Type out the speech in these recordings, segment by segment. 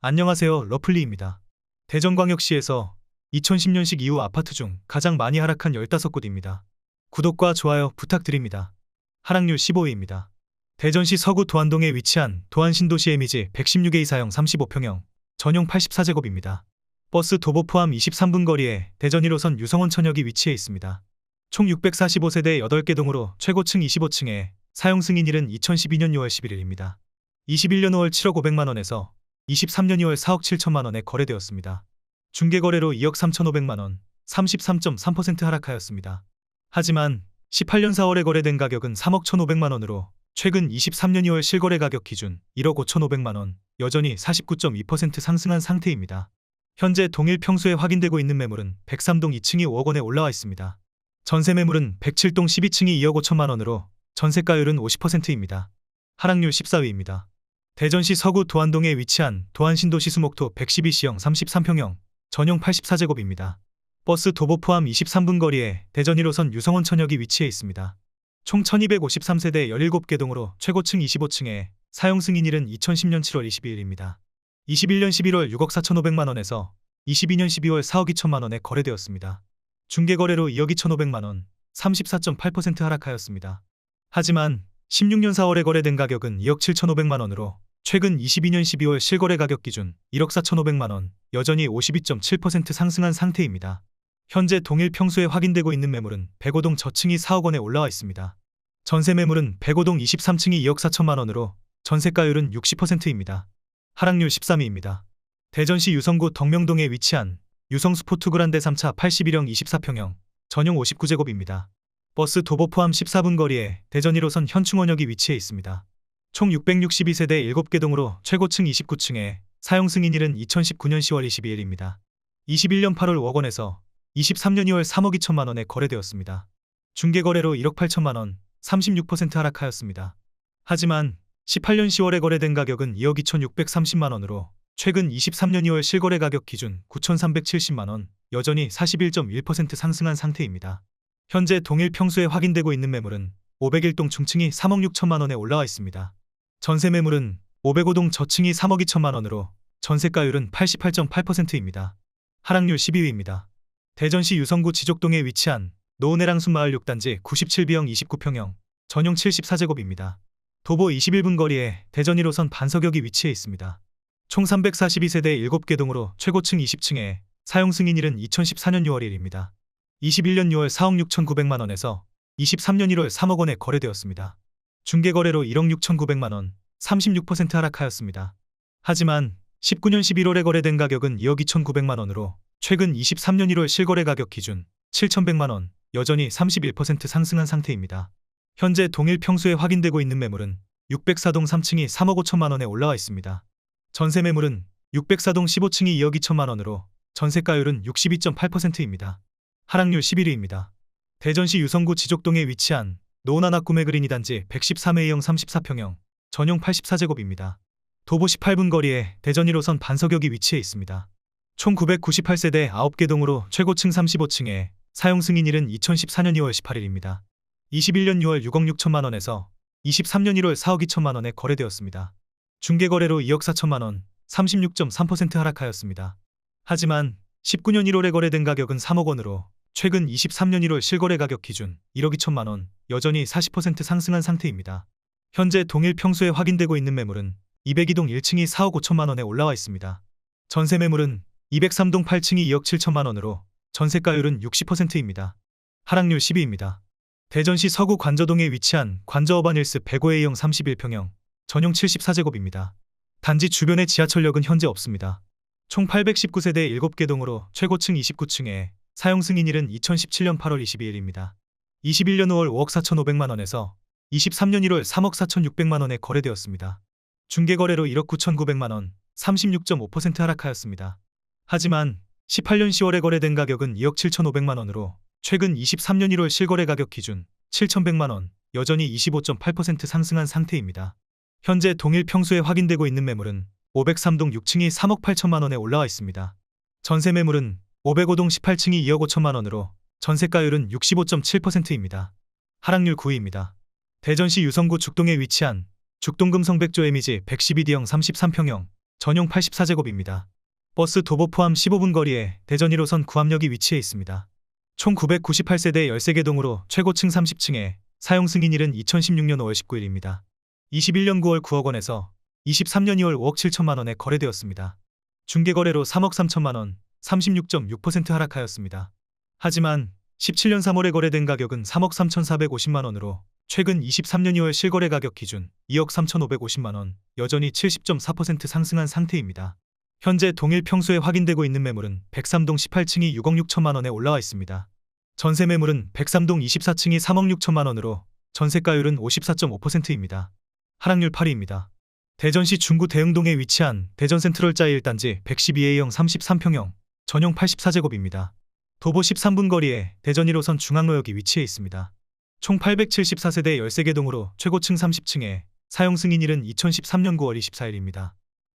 안녕하세요. 러플리입니다. 대전광역시에서 2010년식 이후 아파트 중 가장 많이 하락한 15곳입니다. 구독과 좋아요 부탁드립니다. 하락률 15위입니다. 대전시 서구 도안동에 위치한 도안신도시 에미지 116A 사형 35평형, 전용 84제곱입니다. 버스 도보 포함 23분 거리에 대전 1호선 유성원천역이 위치해 있습니다. 총 645세대 8개 동으로 최고층 25층에 사용 승인일은 2012년 6월 11일입니다. 21년 5월 7억 500만원에서 23년 2월 4억 7천만원에 거래되었습니다. 중개거래로 2억 3,500만원, 33.3% 하락하였습니다. 하지만 18년 4월에 거래된 가격은 3억 1,500만원으로 최근 23년 2월 실거래 가격 기준 1억 5,500만원, 여전히 49.2% 상승한 상태입니다. 현재 동일 평수에 확인되고 있는 매물은 103동 2층이 5억 원에 올라와 있습니다. 전세 매물은 107동 12층이 2억 5천만원으로 전세가율은 50%입니다. 하락률 14위입니다. 대전시 서구 도안동에 위치한 도안신도시 수목토 112C형 33평형, 전용 84제곱입니다. 버스 도보 포함 23분 거리에 대전 1호선 유성원천역이 위치해 있습니다. 총 1253세대 17개 동으로 최고층 25층에 사용 승인일은 2010년 7월 22일입니다. 21년 11월 6억 4,500만원에서 22년 12월 4억 2천만원에 거래되었습니다. 중개거래로 2억 2,500만원, 34.8% 하락하였습니다. 하지만 16년 4월에 거래된 가격은 2억 7,500만원으로 최근 22년 12월 실거래 가격 기준 1억 4,500만원, 여전히 52.7% 상승한 상태입니다. 현재 동일 평수에 확인되고 있는 매물은 105동 저층이 4억 원에 올라와 있습니다. 전세 매물은 105동 23층이 2억 4천만원으로 전세가율은 60%입니다. 하락률 13위입니다. 대전시 유성구 덕명동에 위치한 유성스포츠그란데 3차 81형 24평형, 전용 59제곱입니다. 버스 도보 포함 14분 거리에 대전 1호선 현충원역이 위치해 있습니다. 총 662세대 7개 동으로 최고층 29층에 사용 승인일은 2019년 10월 22일입니다. 21년 8월 5억 원에서 23년 2월 3억 2천만원에 거래되었습니다. 중개거래로 1억 8천만원, 36% 하락하였습니다. 하지만 18년 10월에 거래된 가격은 2억 2,630만원으로 최근 23년 2월 실거래 가격 기준 9,370만원, 여전히 41.1% 상승한 상태입니다. 현재 동일 평수에 확인되고 있는 매물은 501동 중층이 3억 6천만원에 올라와 있습니다. 전세 매물은 505동 저층이 3억 2천만원으로 전세가율은 88.8%입니다. 하락률 12위입니다. 대전시 유성구 지족동에 위치한 노은해랑숲 마을 6단지 97B형 29평형, 전용 74제곱입니다. 도보 21분 거리에 대전 1호선 반석역이 위치해 있습니다. 총 342세대 7개 동으로 최고층 20층에 사용 승인일은 2014년 6월 1일입니다. 21년 6월 4억 6,900만원에서 23년 1월 3억 원에 거래되었습니다. 중개거래로 1억 6,900만원, 36% 하락하였습니다. 하지만 19년 11월에 거래된 가격은 2억 2,900만원으로 최근 23년 1월 실거래 가격 기준 7,100만원, 여전히 31% 상승한 상태입니다. 현재 동일 평수에 확인되고 있는 매물은 604동 3층이 3억 5천만원에 올라와 있습니다. 전세 매물은 604동 15층이 2억 2천만원으로 전세가율은 62.8%입니다. 하락률 11위입니다. 대전시 유성구 지족동에 위치한 노은하나 꿈의 그린 2단지 113A형 34평형, 전용 84제곱입니다. 도보 18분 거리에 대전 1호선 반석역이 위치해 있습니다. 총 998세대 9개 동으로 최고층 35층에 사용 승인일은 2014년 2월 18일입니다. 21년 6월 6억 6천만원에서 23년 1월 4억 2천만원에 거래되었습니다. 중개거래로 2억 4천만원, 36.3% 하락하였습니다. 하지만 19년 1월에 거래된 가격은 3억 원으로 최근 23년 1월 실거래 가격 기준 1억 2천만원, 여전히 40% 상승한 상태입니다. 현재 동일 평수에 확인되고 있는 매물은 202동 1층이 4억 5천만원에 올라와 있습니다. 전세 매물은 203동 8층이 2억 7천만원으로 전세가율은 60%입니다. 하락률 10위입니다. 대전시 서구 관저동에 위치한 관저어반힐스 105A형 31평형, 전용 74제곱입니다. 단지 주변에 지하철역은 현재 없습니다. 총 819세대 7개 동으로 최고층 29층에 사용 승인일은 2017년 8월 22일입니다. 21년 5월 5억 4,500만원에서 23년 1월 3억 4,600만원에 거래되었습니다. 중개거래로 1억 9,900만원, 36.5% 하락하였습니다. 하지만 18년 10월에 거래된 가격은 2억 7,500만원으로 최근 23년 1월 실거래 가격 기준 7,100만원, 여전히 25.8% 상승한 상태입니다. 현재 동일 평수에 확인되고 있는 매물은 503동 6층이 3억 8천만원에 올라와 있습니다. 전세 매물은 505동 18층이 2억 5천만원으로 전세가율은 65.7%입니다. 하락률 9위입니다. 대전시 유성구 죽동에 위치한 죽동금성백조 에미지 112D형 33평형, 전용 84제곱입니다. 버스 도보 포함 15분 거리에 대전 1호선 구암역이 위치해 있습니다. 총 998세대 13개 동으로 최고층 30층에 사용 승인일은 2016년 5월 19일입니다. 21년 9월 9억 원에서 23년 2월 5억 7천만 원에 거래되었습니다. 중개거래로 3억 3천만 원, 36.6% 하락하였습니다. 하지만 17년 3월에 거래된 가격은 3억 3,450만 원으로 최근 23년 2월 실거래 가격 기준 2억 3,550만 원, 여전히 70.4% 상승한 상태입니다. 현재 동일 평수에 확인되고 있는 매물은 103동 18층이 6억 6천만 원에 올라와 있습니다. 전세 매물은 103동 24층이 3억 6천만 원으로 전세가율은 54.5%입니다. 하락률 8위입니다. 대전시 중구 대흥동에 위치한 대전 센트럴자 1단지 112A형 33평형 전용 84제곱입니다. 도보 13분 거리에 대전 1호선 중앙로역이 위치해 있습니다. 총 874세대 13개 동으로 최고층 30층에 사용 승인일은 2013년 9월 24일입니다.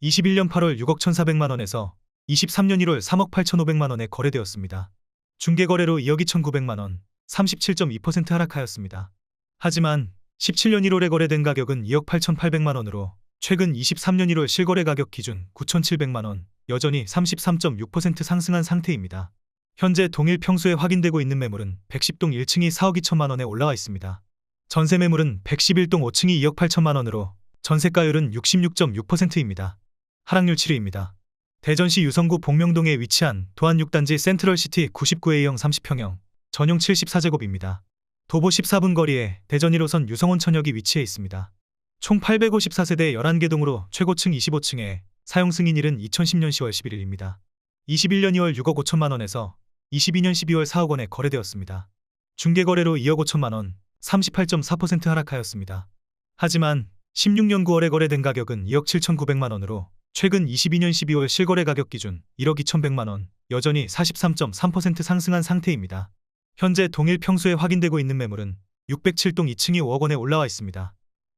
21년 8월 6억 1,400만 원에서 23년 1월 3억 8,500만 원에 거래되었습니다. 중개거래로 2억 2,900만 원, 37.2% 하락하였습니다. 하지만 17년 1월에 거래된 가격은 2억 8,800만 원으로 최근 23년 1월 실거래 가격 기준 9,700만 원, 여전히 33.6% 상승한 상태입니다. 현재 동일 평수에 확인되고 있는 매물은 110동 1층이 4억 2천만 원에 올라와 있습니다. 전세 매물은 111동 5층이 2억 8천만 원으로 전세가율은 66.6%입니다. 하락률 7위입니다. 대전시 유성구 복명동에 위치한 도안 6단지 센트럴시티 99A형 30평형 전용 74제곱입니다. 도보 14분 거리에 대전 1호선 유성온천역이 위치해 있습니다. 총 854세대 11개 동으로 최고층 25층에 사용 승인일은 2010년 10월 11일입니다. 21년 2월 6억 5천만 원에서 22년 12월 4억 원에 거래되었습니다. 중개거래로 2억 5천만 원, 38.4% 하락하였습니다. 하지만 16년 9월에 거래된 가격은 2억 7,900만 원으로 최근 22년 12월 실거래 가격 기준 1억 2,100만 원, 여전히 43.3% 상승한 상태입니다. 현재 동일 평수에 확인되고 있는 매물은 607동 2층이 5억 원에 올라와 있습니다.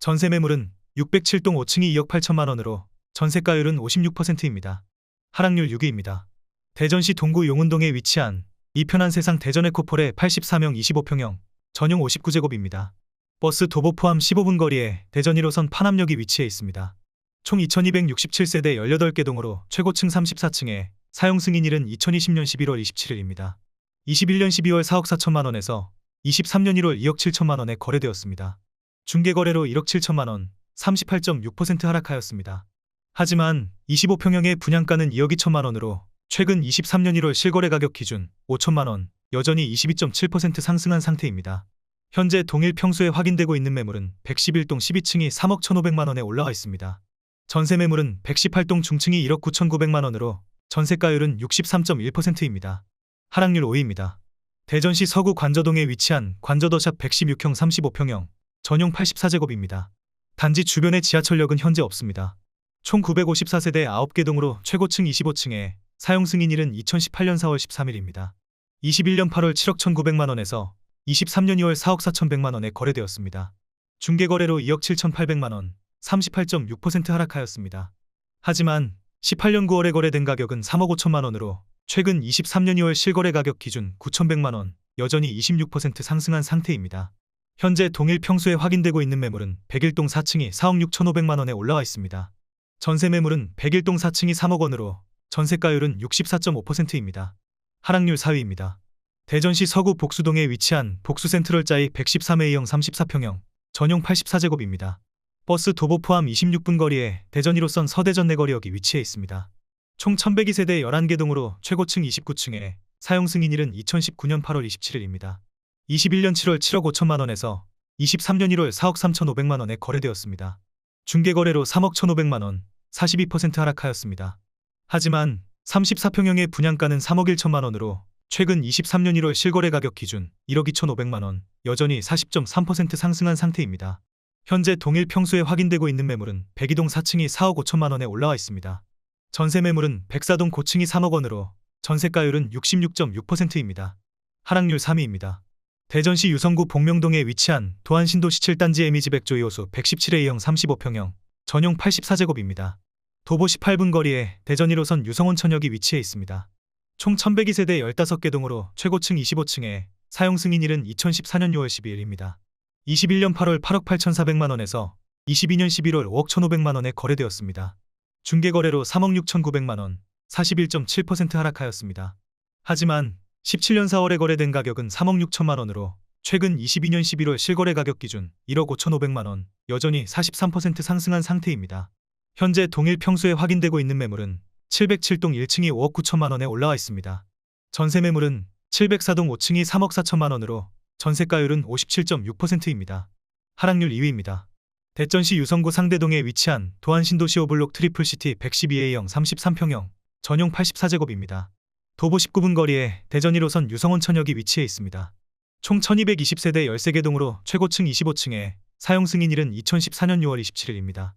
전세 매물은 607동 5층이 2억 8천만 원으로 전세가율은 56%입니다. 하락률 6위입니다. 대전시 동구 용운동에 위치한 이편한 세상 대전 에코폴의 84명 25평형 전용 59제곱입니다. 버스 도보 포함 15분 거리에 대전 1호선 파남역이 위치해 있습니다. 총 2267세대 18개 동으로 최고층 34층에 사용 승인일은 2020년 11월 27일입니다. 21년 12월 4억 4천만 원에서 23년 1월 2억 7천만 원에 거래되었습니다. 중개거래로 1억 7천만 원, 38.6% 하락하였습니다. 하지만 25평형의 분양가는 2억 2천만 원으로 최근 23년 1월 실거래 가격 기준 5천만 원, 여전히 22.7% 상승한 상태입니다. 현재 동일 평수에 확인되고 있는 매물은 111동 12층이 3억 1,500만 원에 올라와 있습니다. 전세 매물은 118동 중층이 1억 9,900만 원으로 전세가율은 63.1%입니다. 하락률 5위입니다. 대전시 서구 관저동에 위치한 관저더샵 116형 35평형 전용 84제곱입니다. 단지 주변에 지하철역은 현재 없습니다. 총 954세대 9개 동으로 최고층 25층에 사용 승인일은 2018년 4월 13일입니다. 21년 8월 7억 1,900만 원에서 23년 2월 4억 4,100만 원에 거래되었습니다. 중개거래로 2억 7,800만 원, 38.6% 하락하였습니다. 하지만 18년 9월에 거래된 가격은 3억 5천만 원으로 최근 23년 2월 실거래 가격 기준 9,100만 원, 여전히 26% 상승한 상태입니다. 현재 동일 평수에 확인되고 있는 매물은 101동 4층이 4억 6,500만 원에 올라와 있습니다. 전세 매물은 101동 4층이 3억 원으로 전세가율은 64.5%입니다. 하락률 4위입니다. 대전시 서구 복수동에 위치한 복수센트럴자이 113A형 34평형 전용 84제곱입니다. 버스 도보 포함 26분 거리에 대전 1호선 서대전 내거리역이 위치해 있습니다. 총 1102세대 11개 동으로 최고층 29층에 사용 승인일은 2019년 8월 27일입니다. 21년 7월 7억 5천만 원에서 23년 1월 4억 3,500만 원에 거래되었습니다. 중개거래로 3억 1,500만 원, 42% 하락하였습니다. 하지만 34평형의 분양가는 3억 1천만 원으로 최근 23년 1월 실거래 가격 기준 1억 2,500만 원, 여전히 40.3% 상승한 상태입니다. 현재 동일 평수에 확인되고 있는 매물은 102동 4층이 4억 5천만 원에 올라와 있습니다. 전세 매물은 104동 고층이 3억 원으로 전세가율은 66.6%입니다. 하락률 3위입니다. 대전시 유성구 복명동에 위치한 도안신도시 7단지 에미지 백조 2호수 117A형 35평형 전용 84제곱입니다. 도보 18분 거리에 대전 1호선 유성온천역이 위치해 있습니다. 총 1102세대 15개 동으로 최고층 25층에 사용 승인일은 2014년 6월 12일입니다. 21년 8월 8억 8,400만 원에서 22년 11월 5억 1,500만 원에 거래되었습니다. 중개거래로 3억 6,900만 원, 41.7% 하락하였습니다. 하지만 17년 4월에 거래된 가격은 3억 6천만 원으로 최근 22년 11월 실거래 가격 기준 1억 5,500만 원, 여전히 43% 상승한 상태입니다. 현재 동일 평수에 확인되고 있는 매물은 707동 1층이 5억 9천만 원에 올라와 있습니다. 전세 매물은 704동 5층이 3억 4천만 원으로 전세가율은 57.6%입니다. 하락률 2위입니다. 대전시 유성구 상대동에 위치한 도안신도시 오블록 트리플시티 112A형 33평형 전용 84제곱입니다. 도보 19분 거리에 대전 1호선 유성원천역이 위치해 있습니다. 총 1220세대 13개 동으로 최고층 25층에 사용 승인일은 2014년 6월 27일입니다.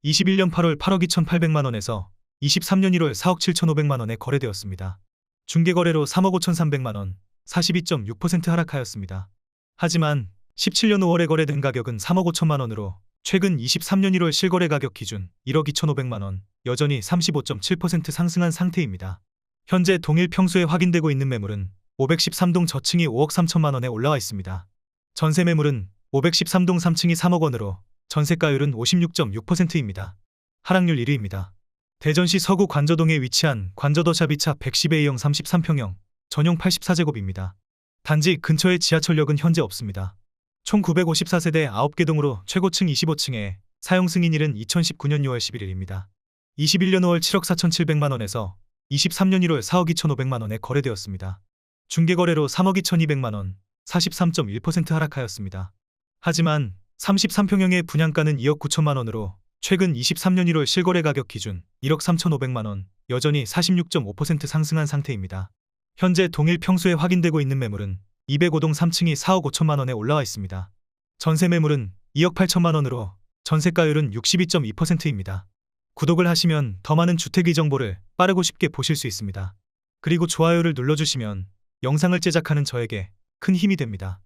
21년 8월 8억 2,800만 원에서 23년 1월 4억 7,500만 원에 거래되었습니다. 중개거래로 3억 5,300만 원, 42.6% 하락하였습니다. 하지만 17년 5월에 거래된 가격은 3억 5천만 원으로 최근 23년 1월 실거래 가격 기준 1억 2,500만 원, 여전히 35.7% 상승한 상태입니다. 현재 동일 평수에 확인되고 있는 매물은 513동 저층이 5억 3천만 원에 올라와 있습니다. 전세 매물은 513동 3층이 3억 원으로 전세가율은 56.6%입니다. 하락률 1위입니다. 대전시 서구 관저동에 위치한 관저더샵2차 110A형 33평형 전용 84제곱입니다. 단지 근처에 지하철역은 현재 없습니다. 총 954세대 9개 동으로 최고층 25층에 사용 승인일은 2019년 6월 11일입니다. 21년 5월 7억 4,700만 원에서 23년 1월 4억 2,500만 원에 거래되었습니다. 중개거래로 3억 2,200만 원, 43.1% 하락하였습니다. 하지만 33평형의 분양가는 2억 9천만 원으로 최근 23년 1월 실거래 가격 기준 1억 3,500만 원, 여전히 46.5% 상승한 상태입니다. 현재 동일 평수에 확인되고 있는 매물은 205동 3층이 4억 5천만 원에 올라와 있습니다. 전세 매물은 2억 8천만 원으로 전세가율은 62.2%입니다. 구독을 하시면 더 많은 주택의 정보를 빠르고 쉽게 보실 수 있습니다. 그리고 좋아요를 눌러주시면 영상을 제작하는 저에게 큰 힘이 됩니다.